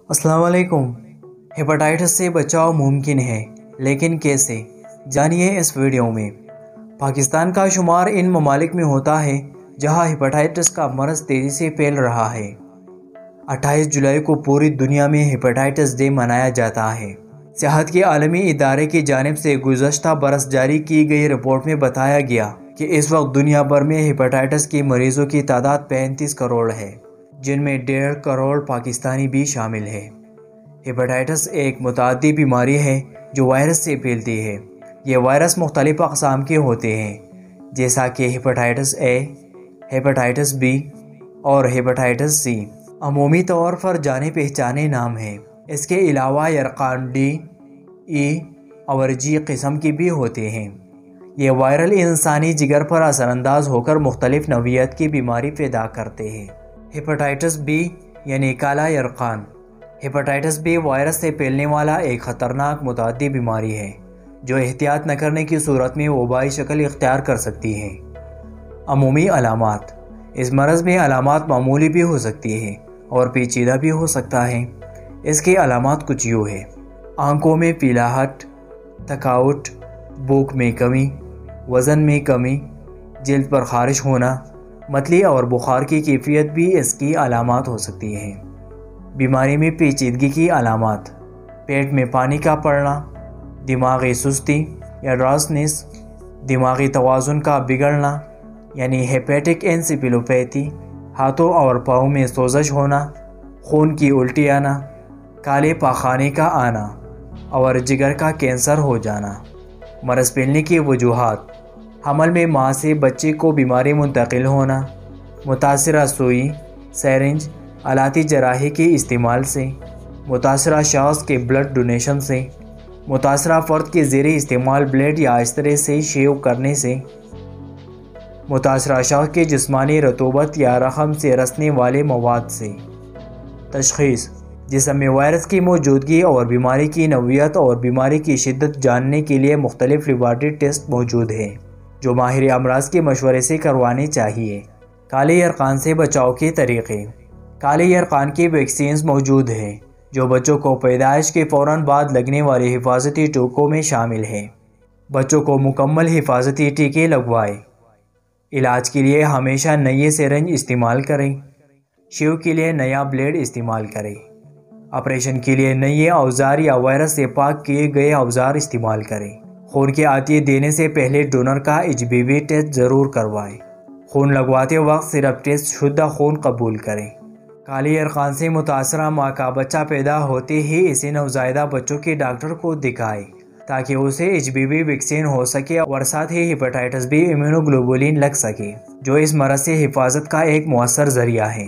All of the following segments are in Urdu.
السلام علیکم۔ ہیپاٹائٹس سے بچاؤ ممکن ہے، لیکن کیسے؟ جانیے اس ویڈیو میں۔ پاکستان کا شمار ان ممالک میں ہوتا ہے جہاں ہیپاٹائٹس کا مرض تیزی سے پھیل رہا ہے۔ 28 جولائی کو پوری دنیا میں ہیپاٹائٹس ڈے منایا جاتا ہے۔ صحت کے عالمی ادارے کی جانب سے گزشتہ برس جاری کی گئی رپورٹ میں بتایا گیا کہ اس وقت دنیا بھر میں ہیپاٹائٹس کے مریضوں کی تعداد 35 کروڑ ہے، جن میں 1.5 کروڑ پاکستانی بھی شامل ہے۔ ہیپاٹائٹس ایک متعدی بیماری ہے جو وائرس سے پھیلتی ہے۔ یہ وائرس مختلف اقسام کے ہوتے ہیں، جیسا کہ ہیپاٹائٹس اے، ہیپاٹائٹس بی اور ہیپاٹائٹس سی۔ عمومی طور پر جانے پہچانے نام ہیں۔ اس کے علاوہ یرقان ڈی، ای اور جی قسم کے بھی ہوتے ہیں۔ یہ وائرل انسانی جگر پر اثر انداز ہو کر مختلف نوعیت کی بیماری پیدا کرتے ہیں۔ ہیپاٹائٹس بی یعنی کالا یرقان۔ ہیپاٹائٹس بی وائرس سے پھیلنے والا ایک خطرناک متعدی بیماری ہے جو احتیاط نہ کرنے کی صورت میں وبائی شکل اختیار کر سکتی ہے۔ عمومی علامات۔ اس مرض میں علامات معمولی بھی ہو سکتی ہیں اور پیچیدہ بھی ہو سکتا ہے۔ اس کی علامات کچھ یوں ہیں: آنکھوں میں پیلاہٹ، تھکاوٹ، بھوک میں کمی، وزن میں کمی، جلد پر خارش ہونا، متلی اور بخار کی کیفیت بھی اس کی علامات ہو سکتی ہیں۔ بیماری میں پیچیدگی کی علامات: پیٹ میں پانی کا پڑنا، دماغی سستی یا ڈراسنس، دماغی توازن کا بگڑنا یعنی ہیپیٹک انسیفیلوپیتھی، ہاتھوں اور پاؤں میں سوزش ہونا، خون کی الٹی آنا، کالے پاخانے کا آنا اور جگر کا کینسر ہو جانا۔ مرض پھیلنے کی وجوہات: حمل میں ماں سے بچے کو بیماری منتقل ہونا، متاثرہ سوئی، سیرنج، آلاتی جراحی کے استعمال سے، متاثرہ شخص کے بلڈ ڈونیشن سے، متاثرہ فرد کے زیر استعمال بلیڈ یا استرے سے شیو کرنے سے، متاثرہ شخص کے جسمانی رطوبت یا رحم سے رسنے والے مواد سے۔ تشخیص: جسم میں وائرس کی موجودگی اور بیماری کی نوعیت اور بیماری کی شدت جاننے کے لیے مختلف لیبارٹری ٹیسٹ موجود ہیں جو ماہر امراض کے مشورے سے کروانے چاہیے۔ کالے یرقان سے بچاؤ کے طریقے۔ کالے یرقان کی ویکسینز موجود ہیں جو بچوں کو پیدائش کے فوراً بعد لگنے والے حفاظتی ٹیکوں میں شامل ہیں۔ بچوں کو مکمل حفاظتی ٹیکے لگوائیں۔ علاج کے لیے ہمیشہ نئی سرنج استعمال کریں۔ شیو کے لیے نیا بلیڈ استعمال کریں۔ آپریشن کے لیے نئے اوزار یا وائرس سے پاک کیے گئے اوزار استعمال کریں۔ خون کے عطیے دینے سے پہلے ڈونر کا HBV ٹیسٹ ضرور کروائیں۔ خون لگواتے وقت صرف ٹیسٹ شدہ خون قبول کریں۔ کالے یرقان سے متاثرہ ماں کا بچہ پیدا ہوتے ہی اسے نوزائیدہ بچوں کے ڈاکٹر کو دکھائے تاکہ اسے HBV ویکسین ہو سکے اور ساتھ ہی ہیپاٹائٹس بی امیونوگلوبولین لگ سکے جو اس مرض سے حفاظت کا ایک مؤثر ذریعہ ہے۔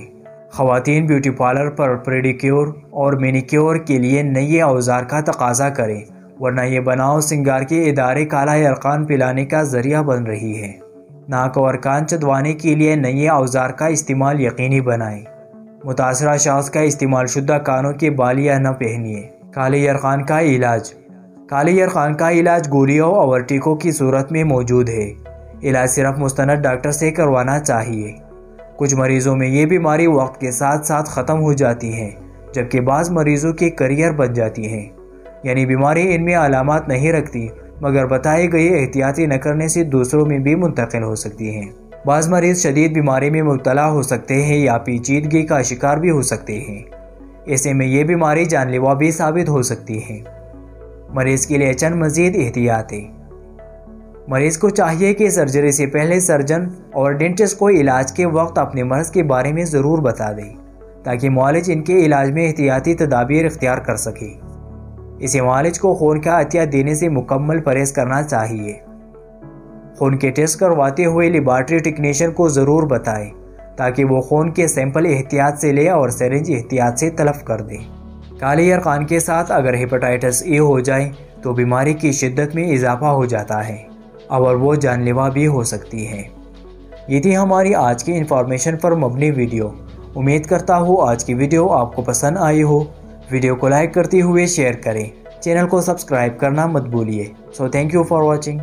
خواتین بیوٹی پارلر پر پیڈیکیور اور مینیکیور کے لیے نئے اوزار کا تقاضا کریں ورنہ یہ بناؤ سنگار کے ادارے کالا یرقان پھیلانے کا ذریعہ بن رہی ہے۔ ناک اور کان چدوانے کے لیے نئے اوزار کا استعمال یقینی بنائیں۔ متاثرہ شخص کا استعمال شدہ کانوں کے بالیاں نہ پہنیے۔ کالے یرقان کا علاج۔ کالے یرقان کا علاج گولیوں اور ٹیکوں کی صورت میں موجود ہے۔ علاج صرف مستند ڈاکٹر سے کروانا چاہیے۔ کچھ مریضوں میں یہ بیماری وقت کے ساتھ ساتھ ختم ہو جاتی ہے جبکہ بعض مریضوں کے کیریئر بن جاتی ہے، یعنی بیماری ان میں علامات نہیں رکھتی مگر بتائی گئی احتیاطی نہ کرنے سے دوسروں میں بھی منتقل ہو سکتی ہیں۔ بعض مریض شدید بیماری میں مبتلا ہو سکتے ہیں یا پیچیدگی کا شکار بھی ہو سکتے ہیں۔ ایسے میں یہ بیماری جان لیوا بھی ثابت ہو سکتی ہے۔ مریض کے لیے چند مزید احتیاطیں۔ مریض کو چاہیے کہ سرجری سے پہلے سرجن اور ڈینٹسٹ کو علاج کے وقت اپنے مرض کے بارے میں ضرور بتا دیں تاکہ معالج ان کے علاج میں احتیاطی تدابیر اختیار کر سکے۔ اسے معالج کو خون کا عطیہ دینے سے مکمل پرہیز کرنا چاہیے۔ خون کے ٹیسٹ کرواتے ہوئے لیبارٹری ٹیکنیشین کو ضرور بتائیں تاکہ وہ خون کے سیمپل احتیاط سے لے اور سرنج احتیاط سے تلف کر دیں۔ کالے یرقان کے ساتھ اگر ہیپاٹائٹس اے ہو جائے تو بیماری کی شدت میں اضافہ ہو جاتا ہے اور وہ جان لیوا بھی ہو سکتی ہے۔ یہ تھی ہماری آج کی انفارمیشن پر مبنی ویڈیو۔ امید کرتا ہوں آج کی ویڈیو آپ کو پسند آئی ہو۔ ویڈیو کو لائک کرتے ہوئے شیئر کریں۔ چینل کو سبسکرائب کرنا مت بھولیے۔ Thank you for watching.